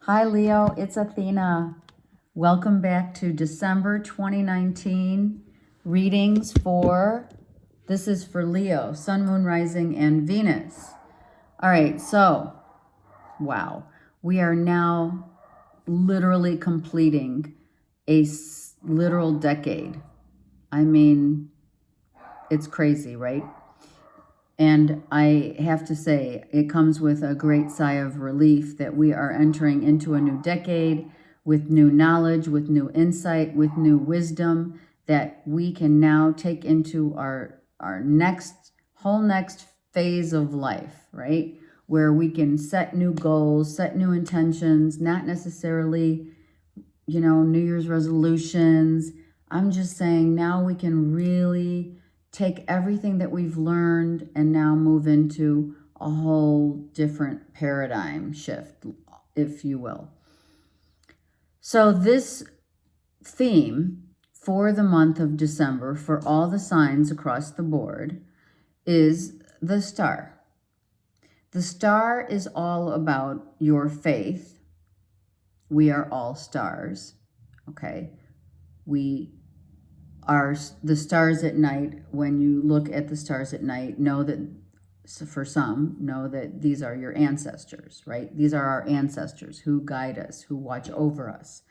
Hi, Leo. It's Athena. Welcome back to December 2019 readings for, this is for Leo, Sun, Moon, Rising, and Venus. All right, so, wow. We are now literally completing a literal decade. I mean, it's crazy, right? And I have to say, it comes with a great sigh of relief that we are entering into a new decade with new knowledge, with new insight, with new wisdom that we can now take into our next phase of life, right? Where we can set new goals, set new intentions, not necessarily, New Year's resolutions. I'm just saying now we can really take everything that we've learned and now move into a whole different paradigm shift, if you will. So this theme for the month of December for all the signs across the board is the star. The star is all about your faith. We are all stars, okay? We are the stars at night. When you look at the stars at night, know that, for some, know that these are your ancestors, right? These are our ancestors who guide us, who watch over us.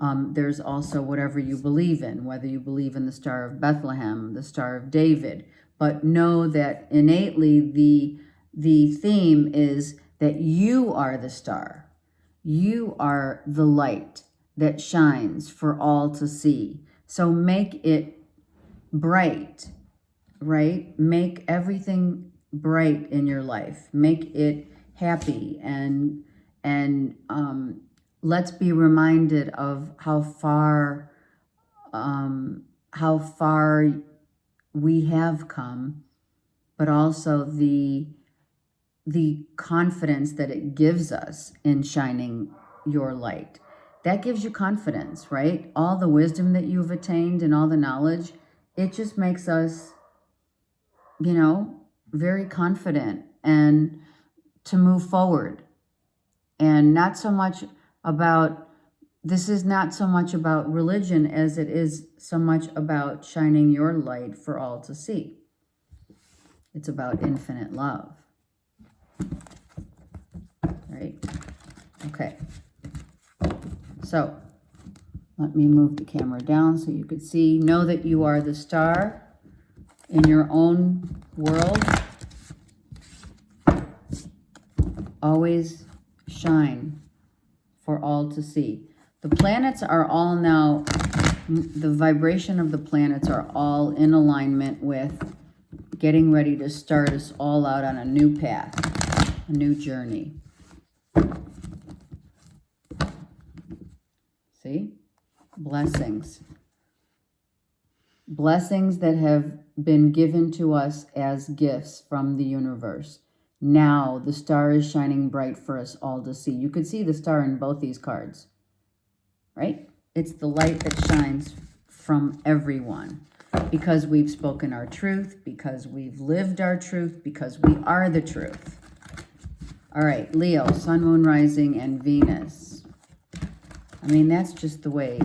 There's also whatever you believe in, whether you believe in the Star of Bethlehem, the Star of David, but know that innately the theme is that you are the star. You are the light that shines for all to see. So make it bright, right? Make everything bright in your life. Make it happy and let's be reminded of how far we have come, but also the confidence that it gives us in shining your light. That gives you confidence, right? All the wisdom that you've attained and all the knowledge, it just makes us, very confident and to move forward. And not so much about, this is not so much about religion as it is so much about shining your light for all to see. It's about infinite love. Right? Okay. So let me move the camera down so you could see. Know that you are the star in your own world. Always shine for all to see. The planets are all now, the vibration of the planets are all in alignment with getting ready to start us all out on a new path, a new journey. See? Blessings. Blessings that have been given to us as gifts from the universe. Now the star is shining bright for us all to see. You could see the star in both these cards, right? It's the light that shines from everyone because we've spoken our truth, because we've lived our truth, because we are the truth. All right, Leo, Sun, Moon, Rising, and Venus. I mean, that's just the way,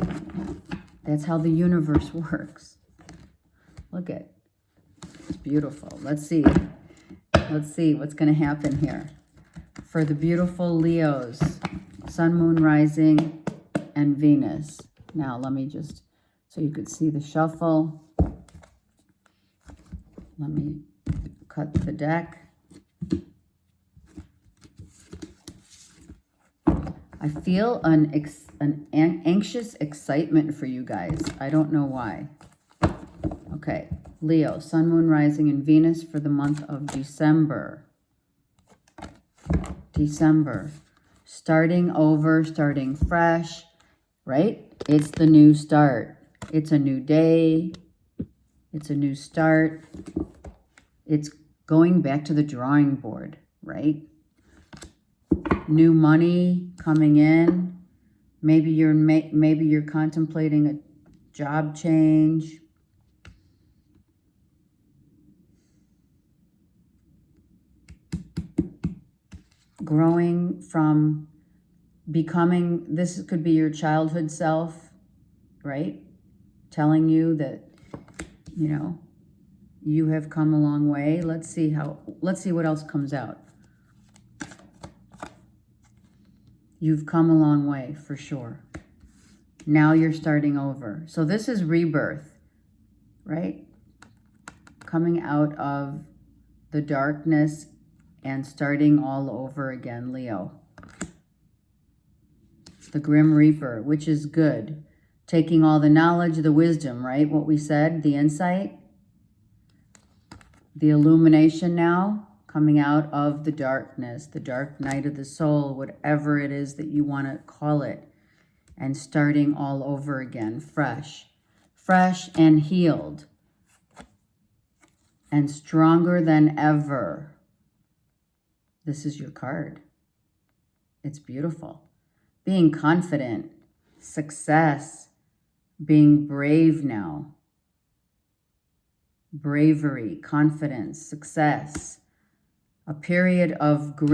that's how the universe works. Look at it. It's beautiful. Let's see what's going to happen here. For the beautiful Leos, Sun, Moon, Rising, and Venus. Now, let me just, so you could see the shuffle. Let me cut the deck. I feel an anxious excitement for you guys. I don't know why. Okay, Leo, Sun, Moon, Rising, and Venus for the month of December. December. Starting over, starting fresh, right? It's the new start. It's a new day. It's a new start. It's going back to the drawing board, right? New money coming in. Maybe you're contemplating a job change. Growing from becoming, this could be your childhood self, right? Telling you that, you know, you have come a long way. Let's see what else comes out. You've come a long way for sure. Now you're starting over. So this is rebirth, right? Coming out of the darkness and starting all over again, Leo. The Grim Reaper, which is good. Taking all the knowledge, the wisdom, right? What we said, the insight, the illumination now, coming out of the darkness, the dark night of the soul, whatever it is that you want to call it, and starting all over again, fresh and healed and stronger than ever. This is your card. It's beautiful. Being confident, success, being brave now. Bravery, confidence, success. A period of the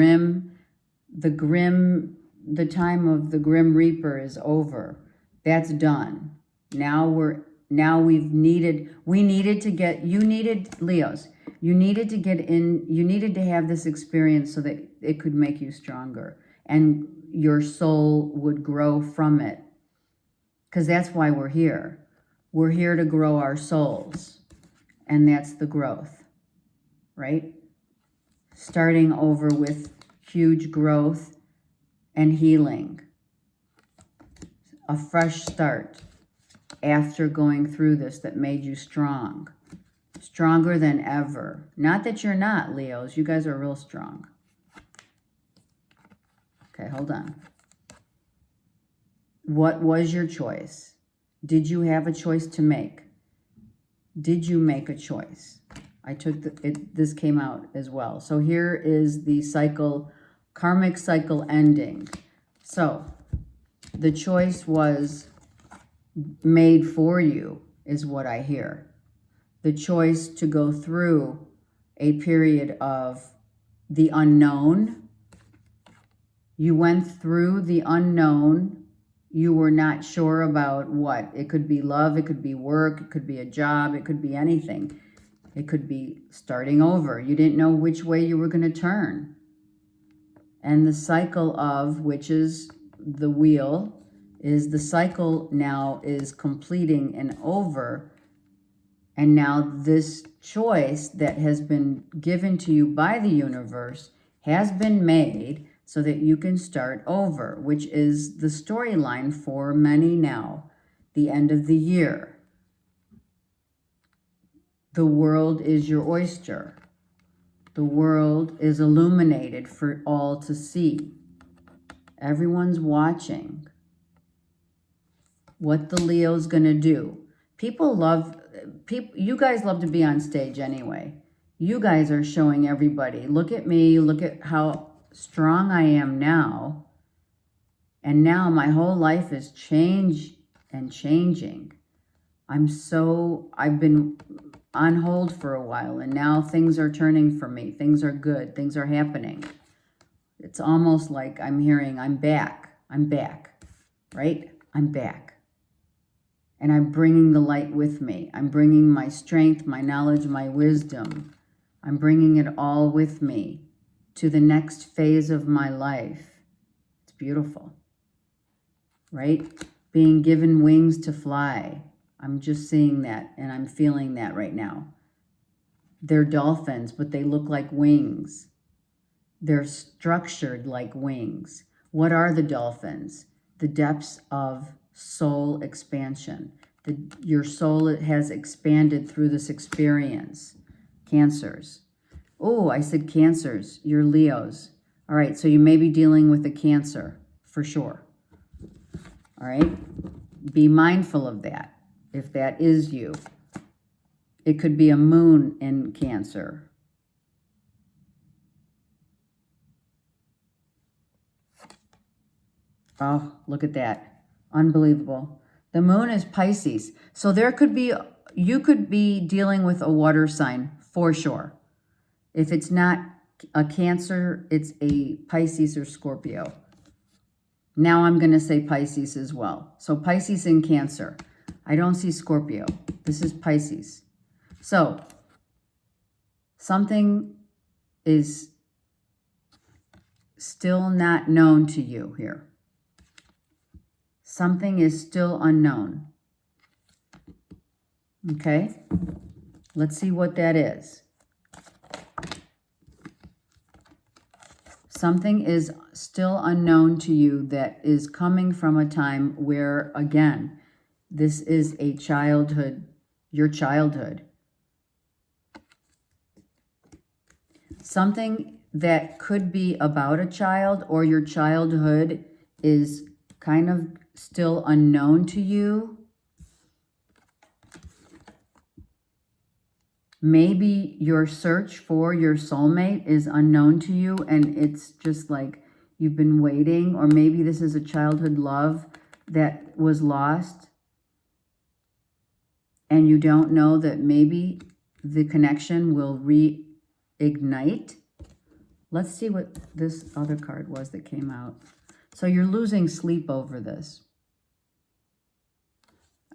time of the Grim Reaper is over. That's done. Leos, you needed to get in, you needed to have this experience so that it could make you stronger and your soul would grow from it. Because that's why we're here. We're here to grow our souls. And that's the growth, right? Starting over with huge growth and healing. A fresh start after going through this that made you strong. Stronger than ever. Not that you're not, Leos. You guys are real strong. Okay, hold on. What was your choice? Did you have a choice to make? Did you make a choice? I took this came out as well. So here is the cycle, karmic cycle ending. So the choice was made for you is what I hear. The choice to go through a period of the unknown. You went through the unknown. You were not sure about what. It could be love, it could be work, it could be a job, it could be anything. It could be starting over. You didn't know which way you were going to turn. And the cycle of, which is the wheel, is the cycle now is completing and over. And now this choice that has been given to you by the universe has been made so that you can start over, which is the storyline for many now, the end of the year. The world is your oyster. The world is illuminated for all to see. Everyone's watching. What the Leo's going to do. You guys love to be on stage anyway. You guys are showing everybody, look at me, look at how strong I am now. And now my whole life is changing. I've been on hold for a while, and now things are turning for me. Things are good. Things are happening. It's almost like I'm hearing, I'm back, right? I'm back. And I'm bringing the light with me. I'm bringing my strength, my knowledge, my wisdom. I'm bringing it all with me to the next phase of my life. It's beautiful, right? Being given wings to fly. I'm just seeing that, and I'm feeling that right now. They're dolphins, but they look like wings. They're structured like wings. What are the dolphins? The depths of soul expansion. Your soul has expanded through this experience. Cancers. Oh, I said cancers. You're Leos. All right, so you may be dealing with a cancer, for sure. All right? Be mindful of that. If that is you. It could be a moon in Cancer. Oh, look at that. Unbelievable. The moon is Pisces. So you could be dealing with a water sign for sure. If it's not a Cancer, it's a Pisces or Scorpio. Now I'm going to say Pisces as well. So Pisces and Cancer. I don't see Scorpio. This is Pisces. So something is still not known to you here. Something is still unknown. Okay? Let's see what that is. Something is still unknown to you that is coming from a time where, again, this is a childhood, your childhood. Something that could be about a child or your childhood is kind of still unknown to you. Maybe your search for your soulmate is unknown to you and it's just like you've been waiting, or maybe this is a childhood love that was lost and you don't know that maybe the connection will reignite. Let's see what this other card was that came out. So you're losing sleep over this.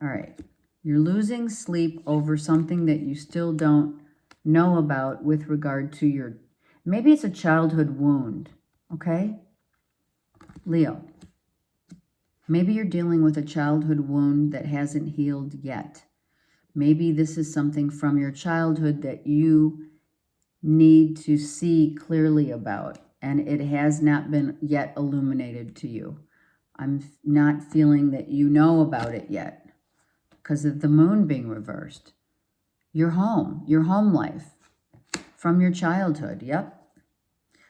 All right. You're losing sleep over something that you still don't know about with regard to your, maybe it's a childhood wound, okay? Leo, maybe you're dealing with a childhood wound that hasn't healed yet. Maybe this is something from your childhood that you need to see clearly about, and it has not been yet illuminated to you. I'm not feeling that you know about it yet, because of the moon being reversed. Your home life from your childhood, yep.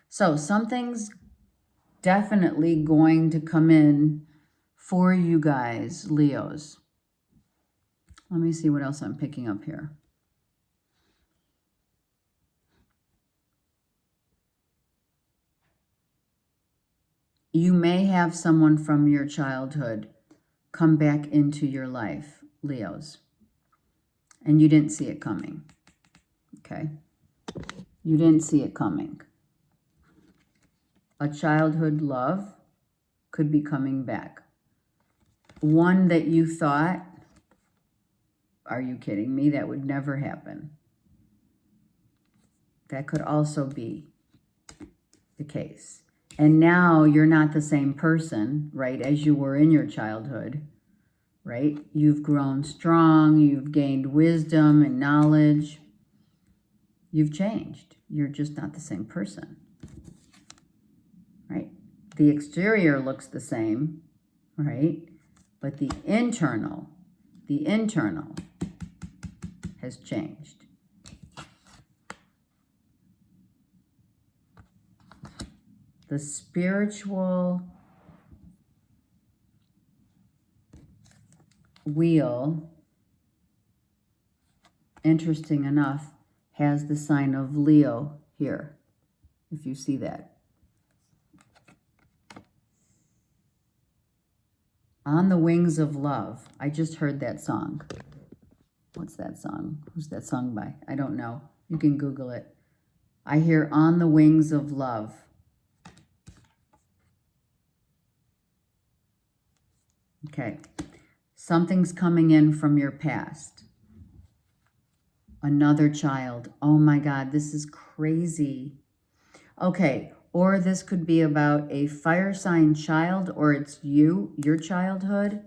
So something's definitely going to come in for you guys, Leos. Let me see what else I'm picking up here. You may have someone from your childhood come back into your life, Leos, and you didn't see it coming, okay? You didn't see it coming. A childhood love could be coming back. One that you thought, are you kidding me? That would never happen. That could also be the case. And now you're not the same person, right, as you were in your childhood. Right? You've grown strong, you've gained wisdom and knowledge. You've changed. You're just not the same person. Right? The exterior looks the same, right? But the internal has changed. The spiritual wheel, interesting enough, has the sign of Leo here, if you see that. On the Wings of Love. I just heard that song. What's that song? Who's that song by? I don't know. You can Google it. I hear On the Wings of Love. Okay. Something's coming in from your past. Another child. Oh my God, this is crazy. Okay, or this could be about a fire sign child, or it's you, your childhood.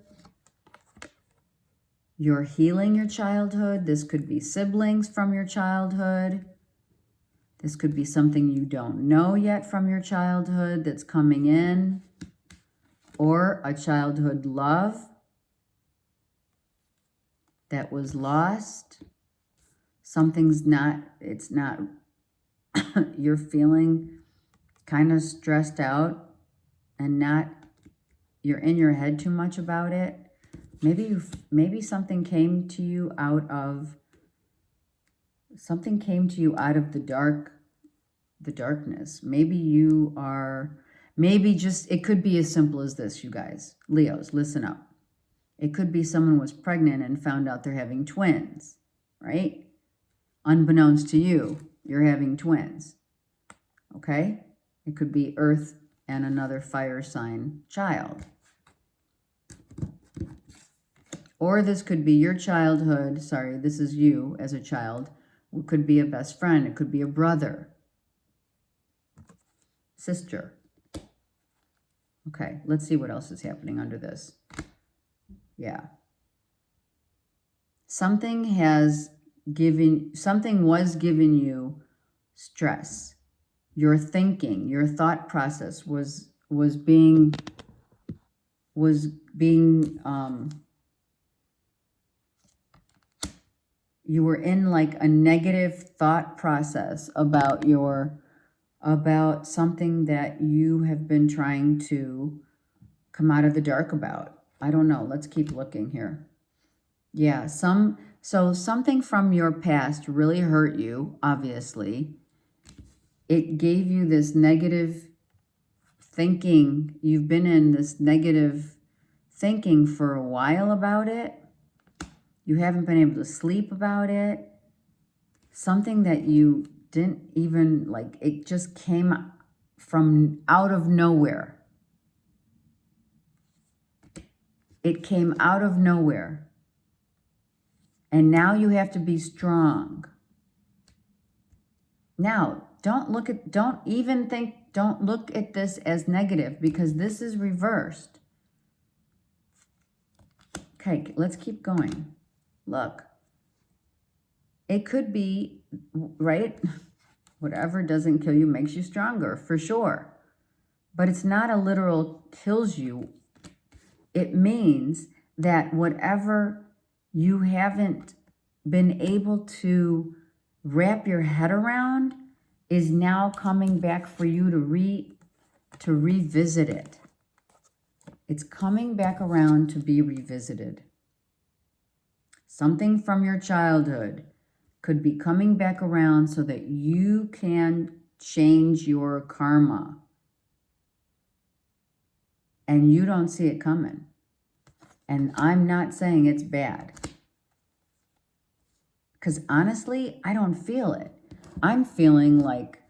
You're healing your childhood. This could be siblings from your childhood. This could be something you don't know yet from your childhood that's coming in. Or a childhood love that was lost. Something's not, it's not, you're feeling kind of stressed out and not, you're in your head too much about it. Maybe something came to you out of, the darkness. Maybe you are, it could be as simple as this, you guys. Leos, listen up. It could be someone was pregnant and found out they're having twins, right? Unbeknownst to you, you're having twins, okay? It could be earth and another fire sign child. Or this could be your childhood. Sorry, this is you as a child. It could be a best friend. It could be a brother, sister. Okay, let's see what else is happening under this. Yeah. Something was giving you stress. Your thinking, your thought process was being you were in like a negative thought process about something that you have been trying to come out of the dark about. I don't know. Let's keep looking here. Yeah, so something from your past really hurt you, obviously. It gave you this negative thinking. You've been in this negative thinking for a while about it. You haven't been able to sleep about it. Something that you didn't even, like, it just came from out of nowhere. It came out of nowhere. And now you have to be strong. Now, don't look at this as negative, because this is reversed. Okay, let's keep going. Look, it could be, right? Whatever doesn't kill you makes you stronger, for sure. But it's not a literal kills you. It means that whatever you haven't been able to wrap your head around is now coming back for you to revisit it. It's coming back around to be revisited. Something from your childhood could be coming back around so that you can change your karma. And you don't see it coming. And I'm not saying it's bad. Because honestly, I don't feel it. I'm feeling like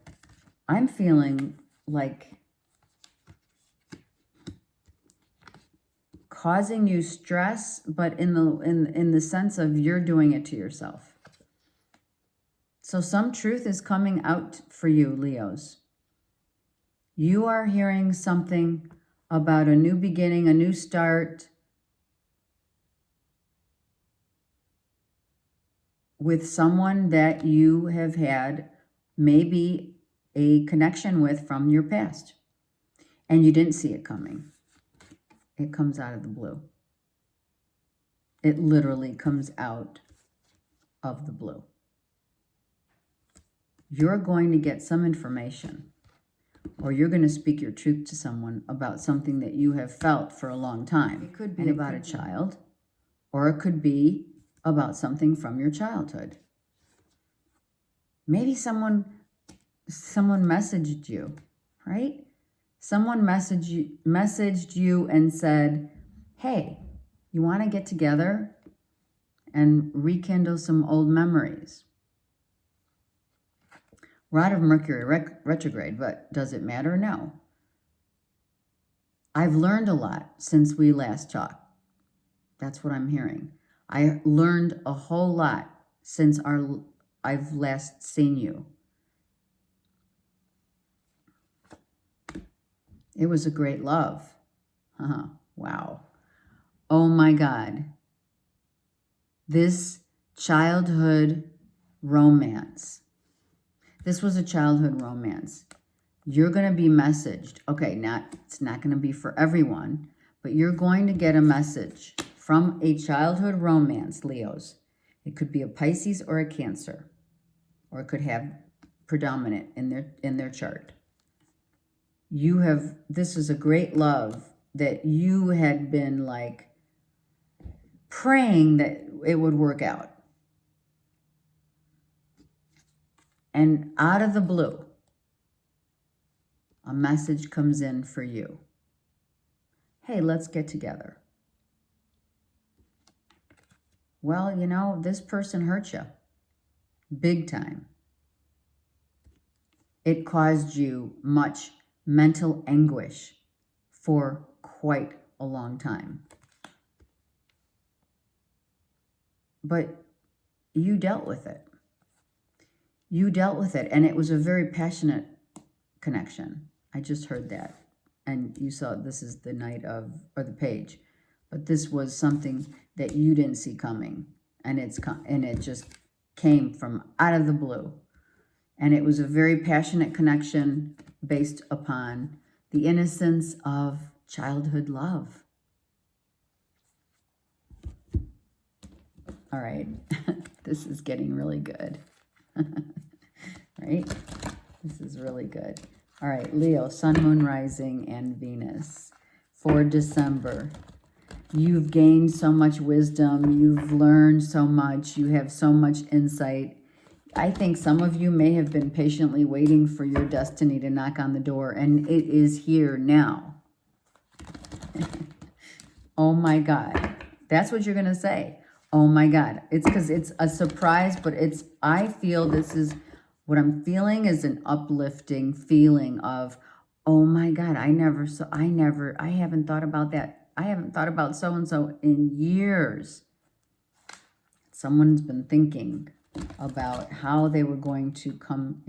causing you stress, but in the sense of you're doing it to yourself. So some truth is coming out for you, Leos. You are hearing something about a new beginning, a new start, with someone that you have had maybe a connection with from your past, and you didn't see it coming. It comes out of the blue. It literally comes out of the blue. You're going to get some information, or you're going to speak your truth to someone about something that you have felt for a long time. It could be about a child, or it could be about something from your childhood. Maybe someone messaged you, right? Someone messaged you and said, hey, you want to get together and rekindle some old memories? We're out of Mercury retrograde, but does it matter? No. I've learned a lot since we last talked. That's what I'm hearing. I learned a whole lot since I've last seen you. It was a great love. Wow. Oh my God. This childhood romance. This was a childhood romance. You're going to be messaged. Okay, it's not going to be for everyone, but you're going to get a message from a childhood romance, Leos. It could be a Pisces or a Cancer, or it could have predominant in their chart. This is a great love that you had been like praying that it would work out. And out of the blue, a message comes in for you. Hey, let's get together. Well, you know, this person hurt you big time. It caused you much mental anguish for quite a long time. But you dealt with it. You dealt with it, and it was a very passionate connection. I just heard that. And you saw this is the night of, or the page. But this was something that you didn't see coming. And it just came from out of the blue. And it was a very passionate connection based upon the innocence of childhood love. All right. This is getting really good. Right? This is really good. All right, Leo, Sun, Moon, Rising, and Venus for December. You've gained so much wisdom. You've learned so much. You have so much insight. I think some of you may have been patiently waiting for your destiny to knock on the door, and it is here now. Oh my God. That's what you're going to say. Oh my God. It's because it's a surprise, but I feel this is, what I'm feeling is an uplifting feeling of, oh my God, I haven't thought about that. I haven't thought about so-and-so in years. Someone's been thinking about how they were going to come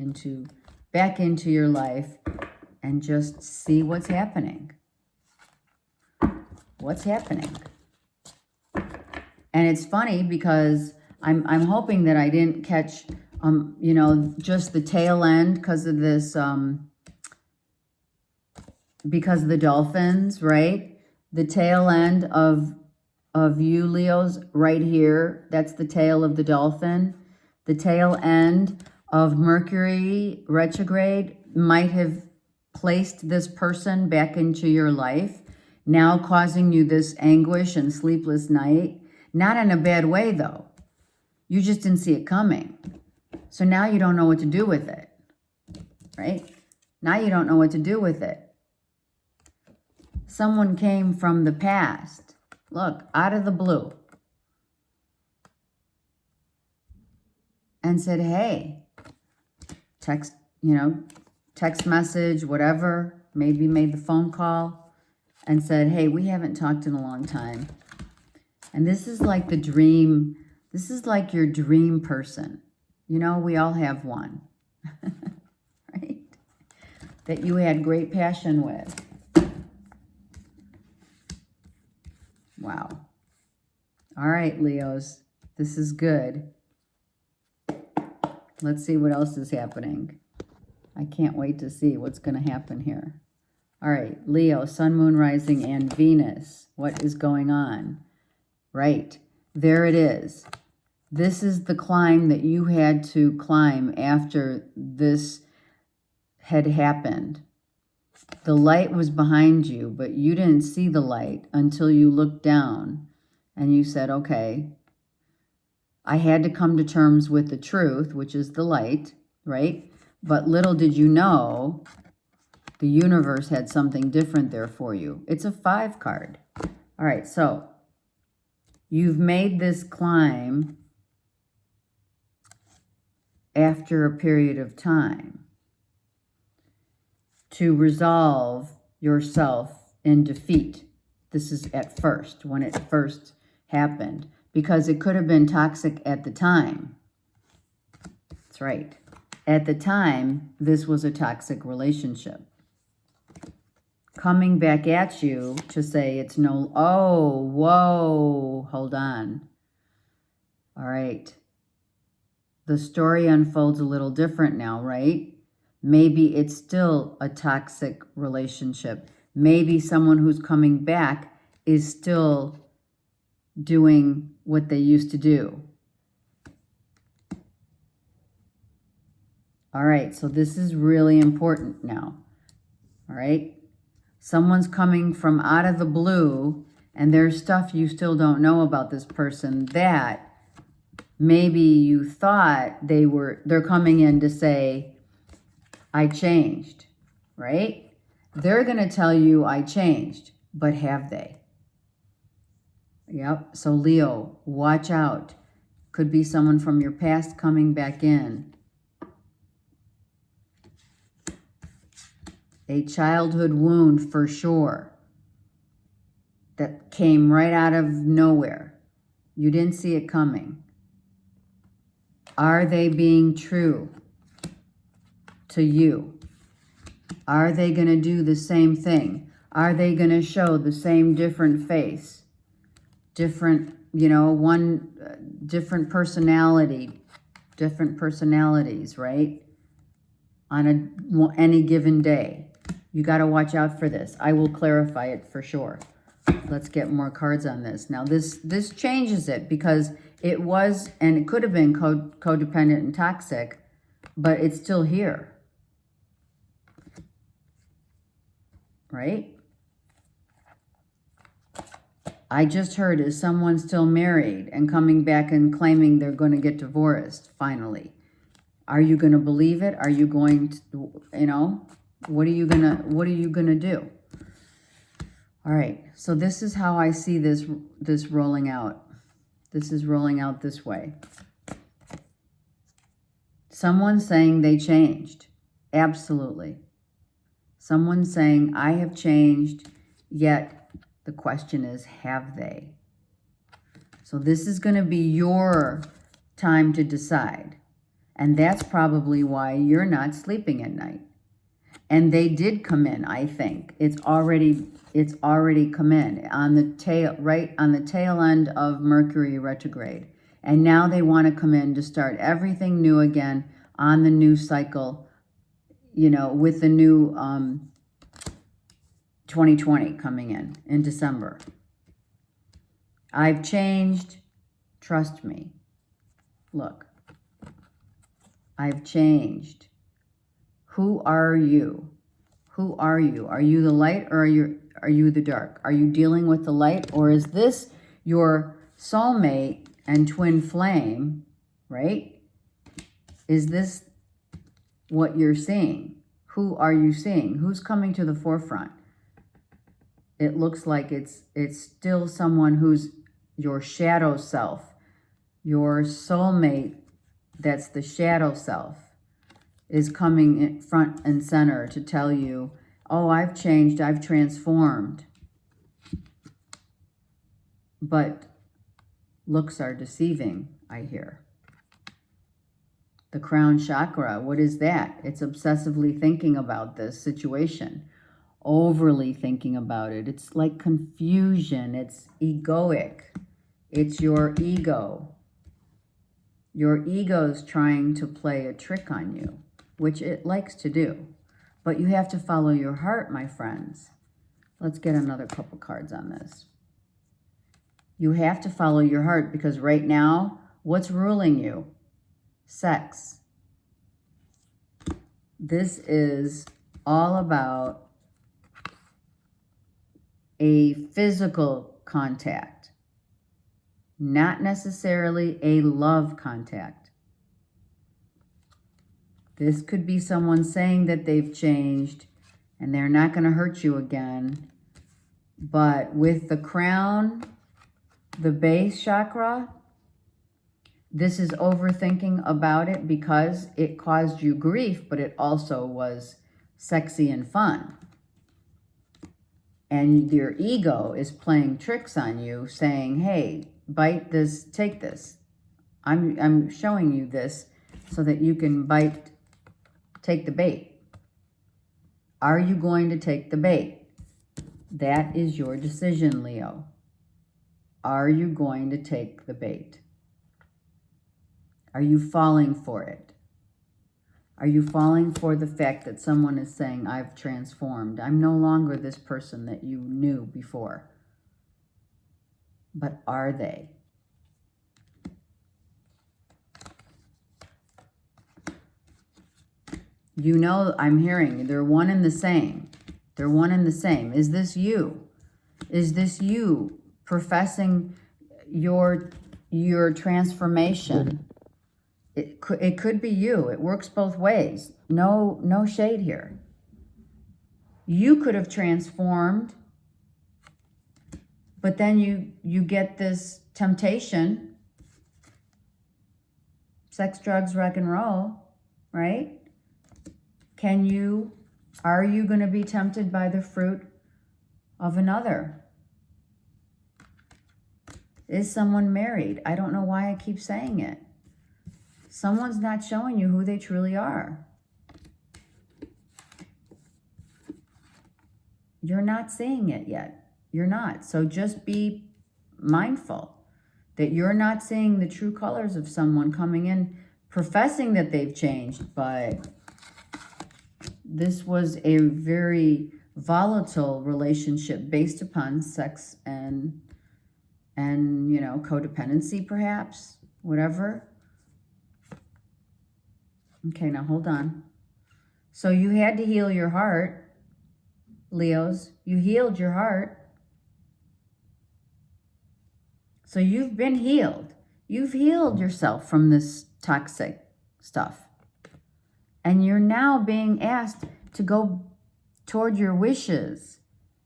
back into your life and just see what's happening. What's happening? And it's funny because I'm hoping that I didn't catch just the tail end because of this, because of the dolphins, right? The tail end of you, Leos, right here. That's the tail of the dolphin. The tail end of Mercury retrograde might have placed this person back into your life, now causing you this anguish and sleepless night. Not in a bad way, though. You just didn't see it coming. So now you don't know what to do with it, right? Now you don't know what to do with it. Someone came from the past. Look, out of the blue. And said, hey, text message, whatever, maybe made the phone call and said, hey, we haven't talked in a long time. And this is like the dream. This is like your dream person. You know, we all have one, right? That you had great passion with. Wow. All right, Leos, this is good. Let's see what else is happening. I can't wait to see what's going to happen here. All right, Leo, Sun, Moon, Rising, and Venus. What is going on? Right, there it is. This is the climb that you had to climb after this had happened. The light was behind you, but you didn't see the light until you looked down and you said, okay, I had to come to terms with the truth, which is the light, right? But little did you know, the universe had something different there for you. It's a 5 card. All right, so you've made this climb after a period of time to resolve yourself in defeat. This is at first, when it first happened, because it could have been toxic at the time. That's right. At the time, this was a toxic relationship. Coming back at you to say it's no, oh, whoa, hold on. All right. The story unfolds a little different now, right? Maybe it's still a toxic relationship. Maybe someone who's coming back is still doing what they used to do. All right, so this is really important now. All right? Someone's coming from out of the blue, and there's stuff you still don't know about this person that maybe you thought they're coming in to say, I changed, right? They're going to tell you I changed, but have they? Yep. So Leo, watch out. Could be someone from your past coming back in. A childhood wound for sure that came right out of nowhere. You didn't see it coming. Are they being true to you? Are they going to do the same thing? Are they going to show the same different face? Different, different personality, different personalities, right? On any given day. You got to watch out for this. I will clarify it for sure. Let's get more cards on this. Now, this changes it because it was, and it could have been codependent and toxic, but it's still here. Right? I just heard, is someone still married and coming back and claiming they're going to get divorced finally? Are you going to believe it? Are you going to, what are you going to do? All right. So this is how I see this rolling out. This is rolling out this way. Someone saying they changed. Absolutely. Someone saying, I have changed, yet the question is, have they? So this is going to be your time to decide. And that's probably why you're not sleeping at night. And they did come in, I think. It's already come in on the tail, right on the tail end of Mercury retrograde. And now they want to come in to start everything new again on the new cycle, with the new 2020 coming in December. I've changed. Trust me. Look. I've changed. Who are you? Who are you? Are you the light or are you the dark? Are you dealing with the light, or is this your soulmate and twin flame, right? Is this what you're seeing? Who are you seeing? Who's coming to the forefront? It looks like it's still someone who's your shadow self, your soulmate. That's the shadow self, is coming in front and center to tell you, oh, I've changed, I've transformed. But looks are deceiving, I hear. The crown chakra, what is that? It's obsessively thinking about this situation, overly thinking about it. It's like confusion, it's egoic, it's your ego. Your ego's trying to play a trick on you, which it likes to do. But you have to follow your heart, my friends. Let's get another couple cards on this. You have to follow your heart because right now, what's ruling you? Sex. This is all about a physical contact. Not necessarily a love contact. This could be someone saying that they've changed and they're not going to hurt you again. But with the crown, the base chakra, this is overthinking about it because it caused you grief, but it also was sexy and fun. And your ego is playing tricks on you, saying, hey, bite this, take this. I'm showing you this so that you can take the bait. Are you going to take the bait? That is your decision, Leo. Are you going to take the bait? Are you falling for it? Are you falling for the fact that someone is saying, I've transformed. I'm no longer this person that you knew before. But are they? I'm hearing they're one and the same. They're one and the same. Is this you? Is this you professing your transformation? It could be you. It works both ways. No shade here. You could have transformed, but then you get this temptation, sex, drugs, rock and roll, right? Can you Are you going to be tempted by the fruit of another? Is someone married? I don't know why I keep saying it. Someone's not showing you who they truly are. You're not seeing it yet. You're not. So just be mindful that you're not seeing the true colors of someone coming in, professing that they've changed, but this was a very volatile relationship based upon sex and you know, codependency perhaps, whatever. Okay, now hold on. So you had to heal your heart, Leos. You healed your heart. So you've been healed. You've healed yourself from this toxic stuff. And you're now being asked to go toward your wishes.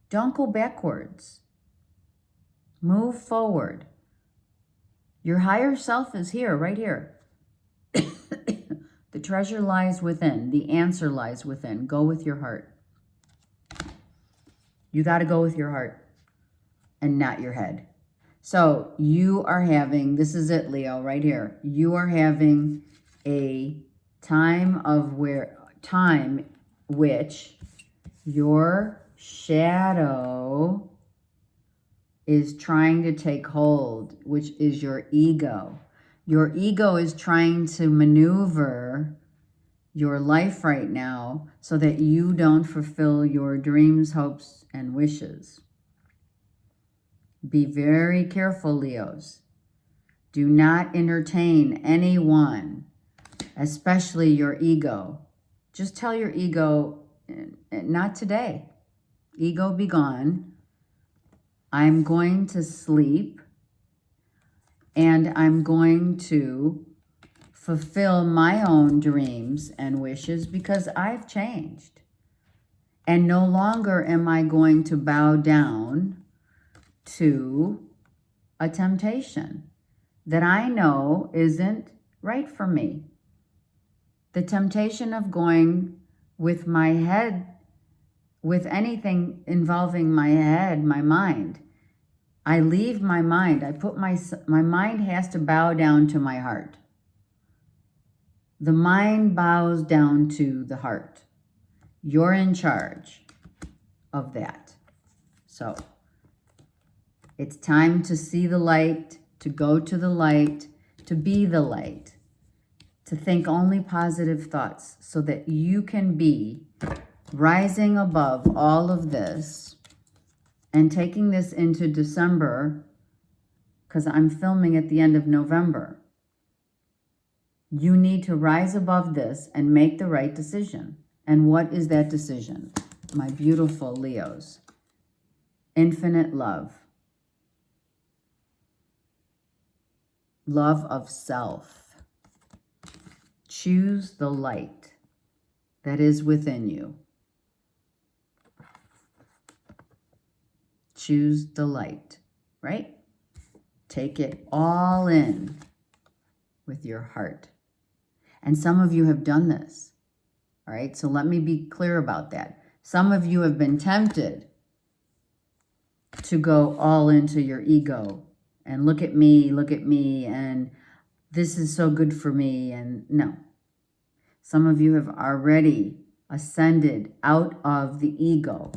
Don't go backwards. Move forward. Your higher self is here, right here. The treasure lies within. The answer lies within. Go with your heart. You got to go with your heart and not your head. So you are having, this is it, Leo, right here. You are having a time which your shadow is trying to take hold, which is your ego. Your ego is trying to maneuver your life right now so that you don't fulfill your dreams, hopes, and wishes. Be very careful, Leos. Do not entertain anyone, especially your ego. Just tell your ego, not today. Ego, be gone. I'm going to sleep and I'm going to fulfill my own dreams and wishes because I've changed. And no longer am I going to bow down to a temptation that I know isn't right for me. The temptation of going with my head, with anything involving my head, my mind. I leave my mind. I put my mind has to bow down to my heart. The mind bows down to the heart. You're in charge of that. So it's time to see the light, to go to the light, to be the light, to think only positive thoughts so that you can be rising above all of this and taking this into December, because I'm filming at the end of November. You need to rise above this and make the right decision. And what is that decision? My beautiful Leos. Infinite love. Love of self. Choose the light that is within you. Choose the light, right? Take it all in with your heart. And some of you have done this, all right? So let me be clear about that. Some of you have been tempted to go all into your ego and look at me, and this is so good for me, and no. Some of you have already ascended out of the ego.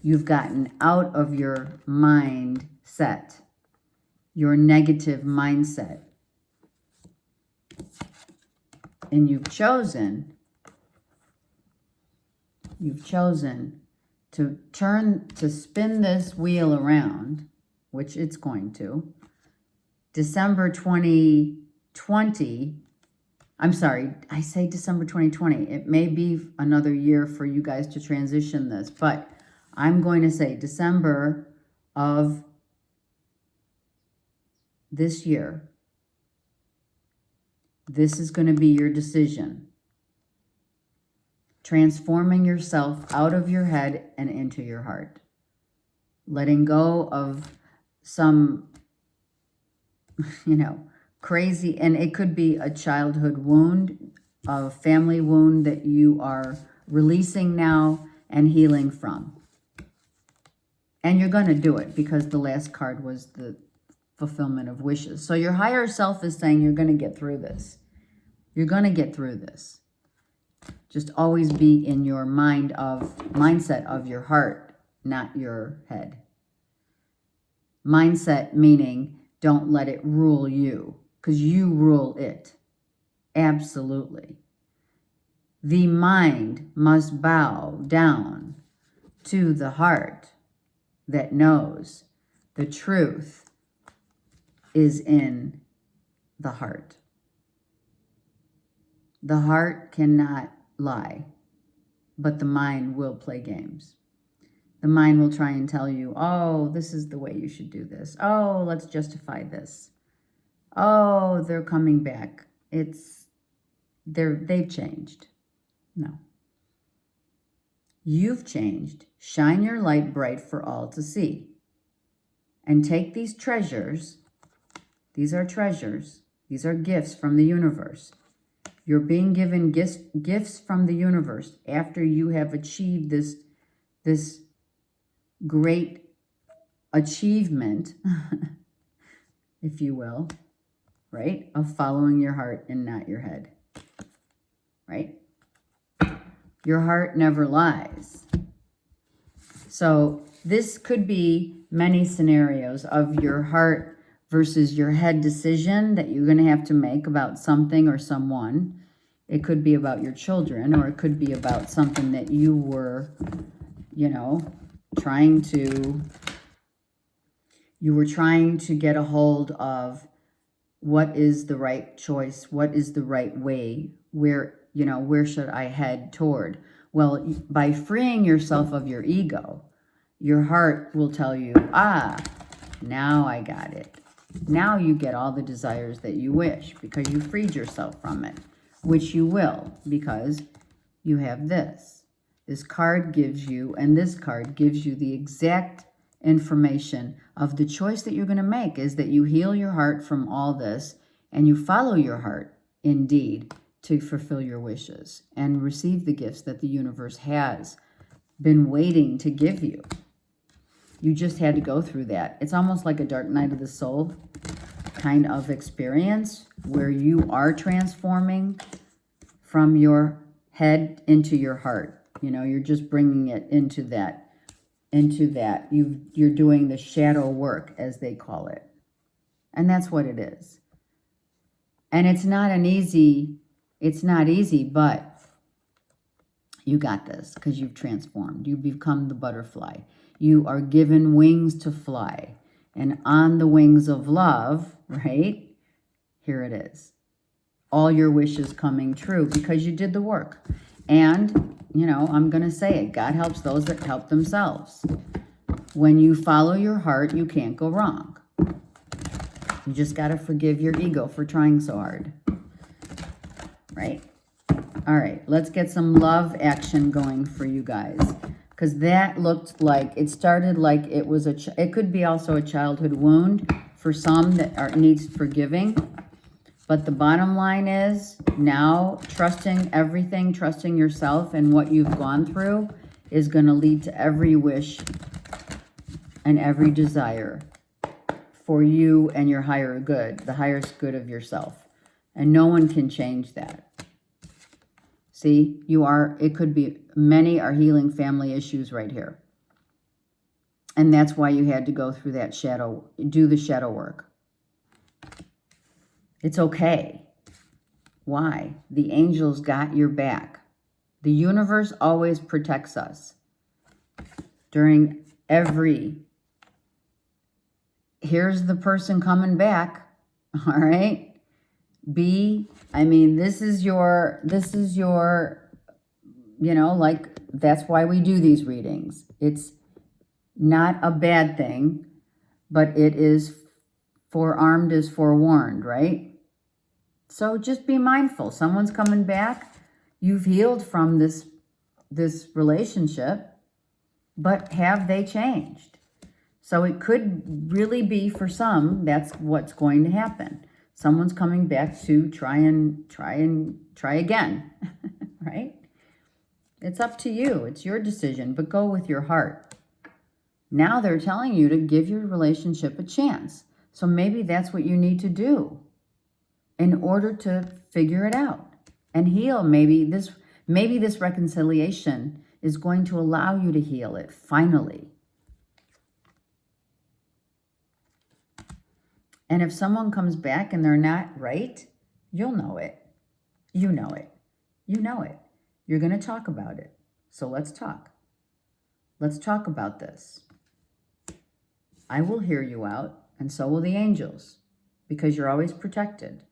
You've gotten out of your mindset, your negative mindset. And you've chosen to spin this wheel around, which it's going to. December 2020, I'm sorry, I say December 2020. It may be another year for you guys to transition this, but I'm going to say December of this year. This is going to be your decision. Transforming yourself out of your head and into your heart. Letting go of some, crazy, and it could be a childhood wound, a family wound that you are releasing now and healing from. And you're going to do it because the last card was the fulfillment of wishes. So your higher self is saying you're going to get through this. You're going to get through this. Just always be in your mindset of your heart, not your head. Mindset meaning don't let it rule you, because you rule it. Absolutely. The mind must bow down to the heart that knows the truth is in the heart. The heart cannot lie, but the mind will play games. The mind will try and tell you, oh, this is the way you should do this. Oh, let's justify this. Oh, they're coming back. They've changed. No. You've changed. Shine your light bright for all to see. And take these treasures. These are treasures. These are gifts from the universe. You're being given gifts from the universe after you have achieved this great achievement, if you will, right? Of following your heart and not your head, right? Your heart never lies. So this could be many scenarios of your heart versus your head decision that you're going to have to make about something or someone. It could be about your children, or it could be about something that you were, trying to get a hold of. What is the right choice? What is the right way? Where should I head toward? Well, by freeing yourself of your ego, your heart will tell you, now I got it. Now you get all the desires that you wish because you freed yourself from it, which you will because you have this. This card gives you, and this card gives you the exact information of the choice that you're going to make is that you heal your heart from all this and you follow your heart indeed to fulfill your wishes and receive the gifts that the universe has been waiting to give you. You just had to go through that. It's almost like a dark night of the soul kind of experience where you are transforming from your head into your heart. You're just bringing it into that. You're doing the shadow work, as they call it. And that's what it is. And it's not easy, but you got this because you've transformed. You've become the butterfly. You are given wings to fly. And on the wings of love, right? Here it is. All your wishes coming true because you did the work. And, I'm going to say it. God helps those that help themselves. When you follow your heart, you can't go wrong. You just got to forgive your ego for trying so hard. Right? All right. Let's get some love action going for you guys. Because that looked like, it started like it was it could be also a childhood wound for some that needs forgiving. But the bottom line is now trusting everything, trusting yourself and what you've gone through is going to lead to every wish and every desire for you and your higher good, the highest good of yourself. And no one can change that. See, it could be, many are healing family issues right here. And that's why you had to go through that do the shadow work. It's okay. Why? The angels got your back. The universe always protects us during here's the person coming back. All right. This is your, that's why we do these readings. It's not a bad thing, but it is forearmed is forewarned, right? So just be mindful. Someone's coming back. You've healed from this relationship, but have they changed? So it could really be for some, that's what's going to happen. Someone's coming back to try again, right? It's up to you. It's your decision, but go with your heart. Now they're telling you to give your relationship a chance. So maybe that's what you need to do in order to figure it out and heal. Maybe this reconciliation is going to allow you to heal it finally. And if someone comes back and they're not right, you'll know it. You know it. You know it. You're going to talk about it. So let's talk. Let's talk about this. I will hear you out, and so will the angels, because you're always protected.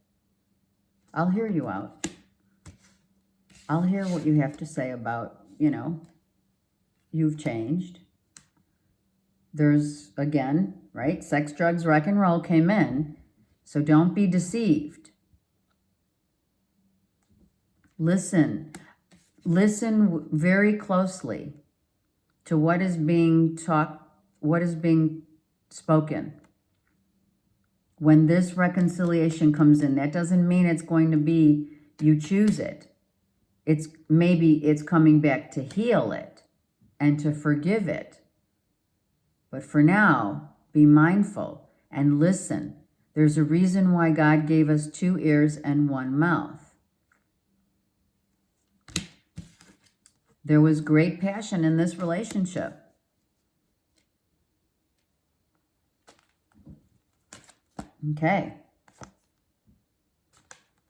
I'll hear you out. I'll hear what you have to say about, you've changed. There's, again, right? Sex, drugs, rock and roll came in. So don't be deceived. Listen very closely to what is being taught, what is being spoken. When this reconciliation comes in, that doesn't mean it's going to be you choose it. Maybe it's coming back to heal it and to forgive it. But for now, be mindful and listen. There's a reason why God gave us 2 ears and 1 mouth. There was great passion in this relationship. Okay.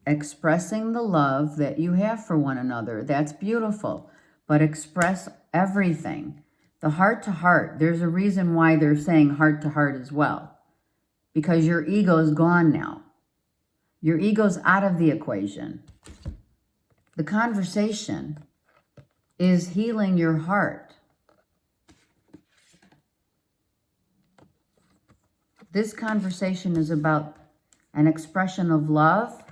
Expressing the love that you have for one another. That's beautiful. But express everything. The heart to heart. There's a reason why they're saying heart to heart as well. Because your ego is gone now. Your ego's out of the equation. The conversation is healing your heart. This conversation is about an expression of love.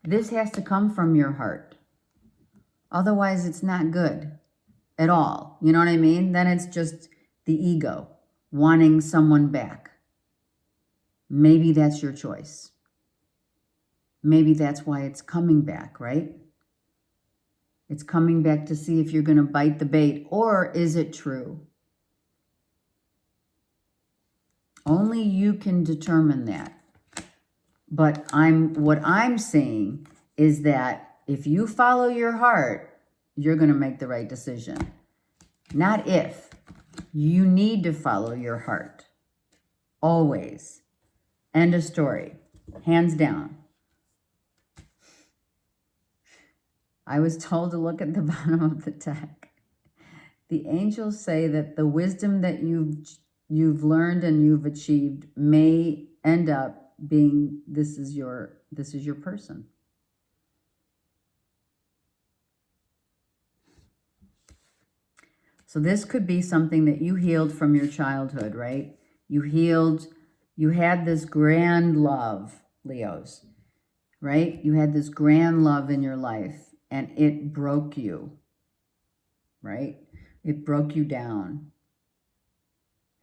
This has to come from your heart. Otherwise, it's not good at all. You know what I mean? Then it's just the ego wanting someone back. Maybe that's your choice. Maybe that's why it's coming back, right? It's coming back to see if you're going to bite the bait, or is it true? Only you can determine that. But what I'm seeing is that if you follow your heart, you're going to make the right decision. Not if. You need to follow your heart. Always. End of story. Hands down. I was told to look at the bottom of the deck. The angels say that the wisdom that you've learned and you've achieved may end up being this is your person. So this could be something that you healed from your childhood, right? You had this grand love, Leos, right? You had this grand love in your life. And it broke you, right? It broke you down.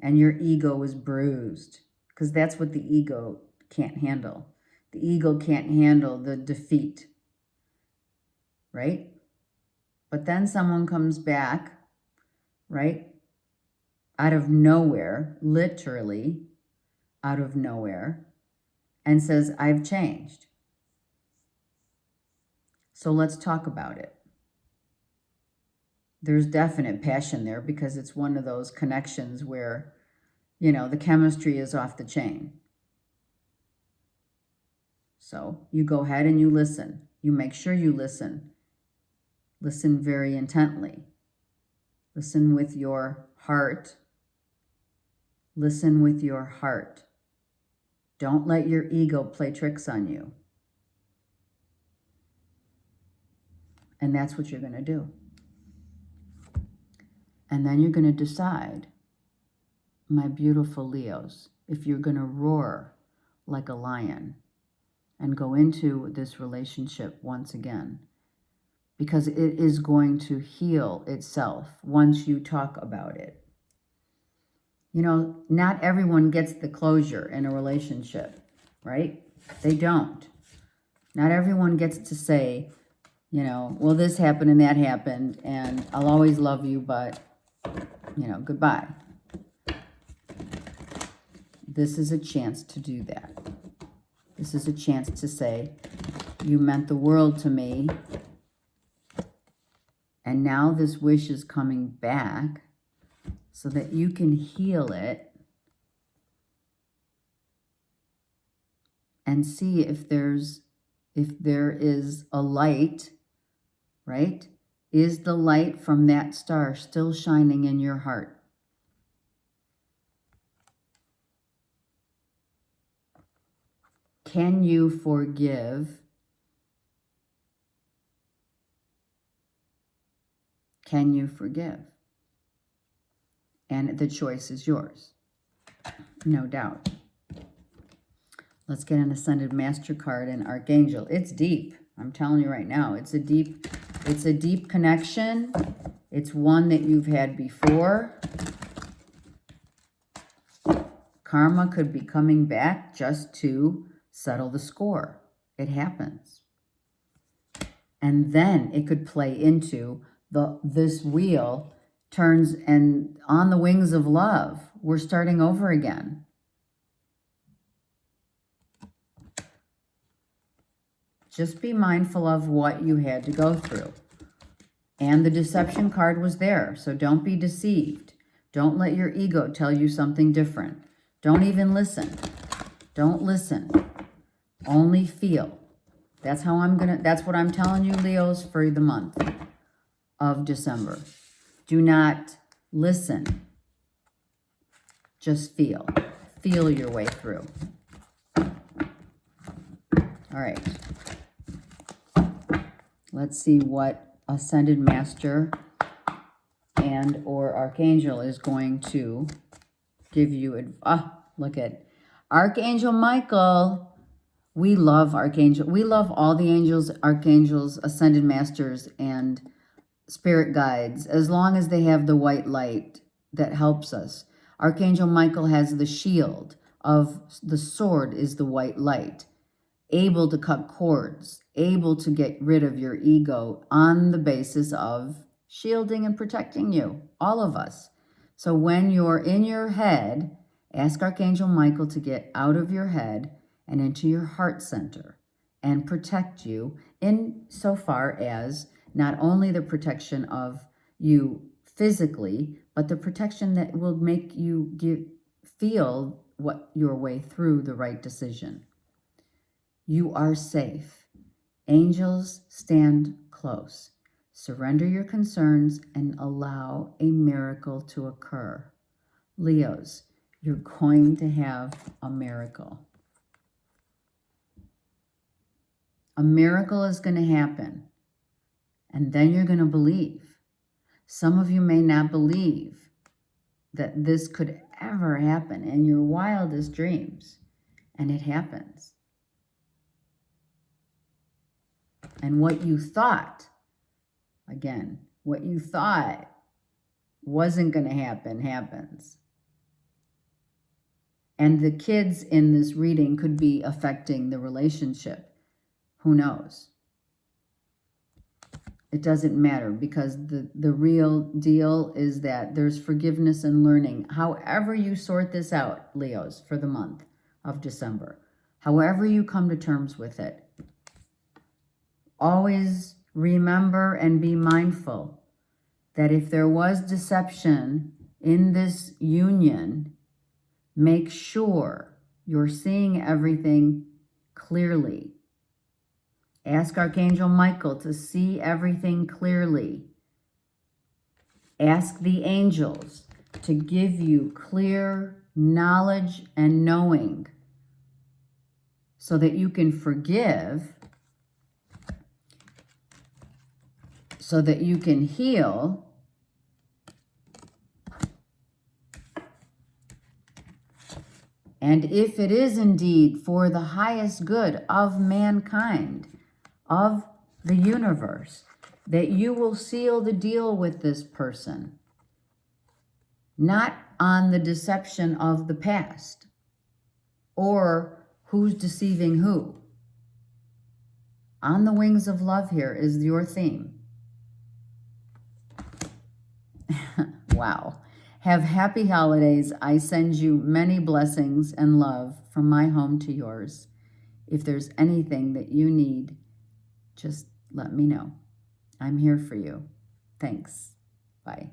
And your ego was bruised. Because that's what the ego can't handle. The ego can't handle the defeat, right? But then someone comes back, right? Out of nowhere, literally out of nowhere, and says, I've changed. So let's talk about it. There's definite passion there because it's one of those connections where, the chemistry is off the chain. So you go ahead and you listen. You make sure you listen. Listen very intently. Listen with your heart. Listen with your heart. Don't let your ego play tricks on you. And that's what you're going to do. And then you're going to decide, my beautiful Leos, if you're going to roar like a lion and go into this relationship once again. Because it is going to heal itself once you talk about it. Not everyone gets the closure in a relationship, right? They don't. Not everyone gets to say, you know, well, this happened and that happened, and I'll always love you, but, you know, goodbye. This is a chance to do that. This is a chance to say, you meant the world to me, and now this wish is coming back so that you can heal it and see if there is a light, right? Is the light from that star still shining in your heart? Can you forgive? Can you forgive? And the choice is yours, no doubt. Let's get an Ascended Master card and Archangel. It's deep. I'm telling you right now, it's a deep connection. It's one that you've had before. Karma could be coming back just to settle the score. It happens. And then it could play into this wheel turns, and on the wings of love, we're starting over again. Just be mindful of what you had to go through. And the deception card was there, so don't be deceived. Don't let your ego tell you something different. Don't even listen. Don't listen. Only feel. That's what I'm telling you, Leos, for the month of December. Do not listen. Just feel. Feel your way through. All right. Let's see what Ascended Master and or Archangel is going to give you. Look at Archangel Michael. We love Archangel. We love all the angels, archangels, Ascended Masters, and spirit guides, as long as they have the white light that helps us. Archangel Michael has the shield of the sword is the white light, able to cut cords, able to get rid of your ego on the basis of shielding and protecting you, all of us. So when you're in your head, ask Archangel Michael to get out of your head and into your heart center and protect you in so far as not only the protection of you physically, but the protection that will make you feel what your way through the right decision. You are safe. Angels stand close. Surrender your concerns and allow a miracle to occur. Leos, you're going to have a miracle. A miracle is going to happen. And then you're going to believe. Some of you may not believe that this could ever happen in your wildest dreams. And it happens. And what you thought, again, what you thought wasn't going to happen, happens. And the kids in this reading could be affecting the relationship. Who knows? It doesn't matter, because the real deal is that there's forgiveness and learning. However you sort this out, Leos, for the month of December, however you come to terms with it, always remember and be mindful that if there was deception in this union, make sure you're seeing everything clearly. Ask Archangel Michael to see everything clearly. Ask the angels to give you clear knowledge and knowing so that you can forgive, so that you can heal, and if it is indeed for the highest good of mankind, of the universe, that you will seal the deal with this person, not on the deception of the past or who's deceiving who. On the Wings of Love here is your theme. Wow. Have happy holidays. I send you many blessings and love from my home to yours. If there's anything that you need, just let me know. I'm here for you. Thanks. Bye.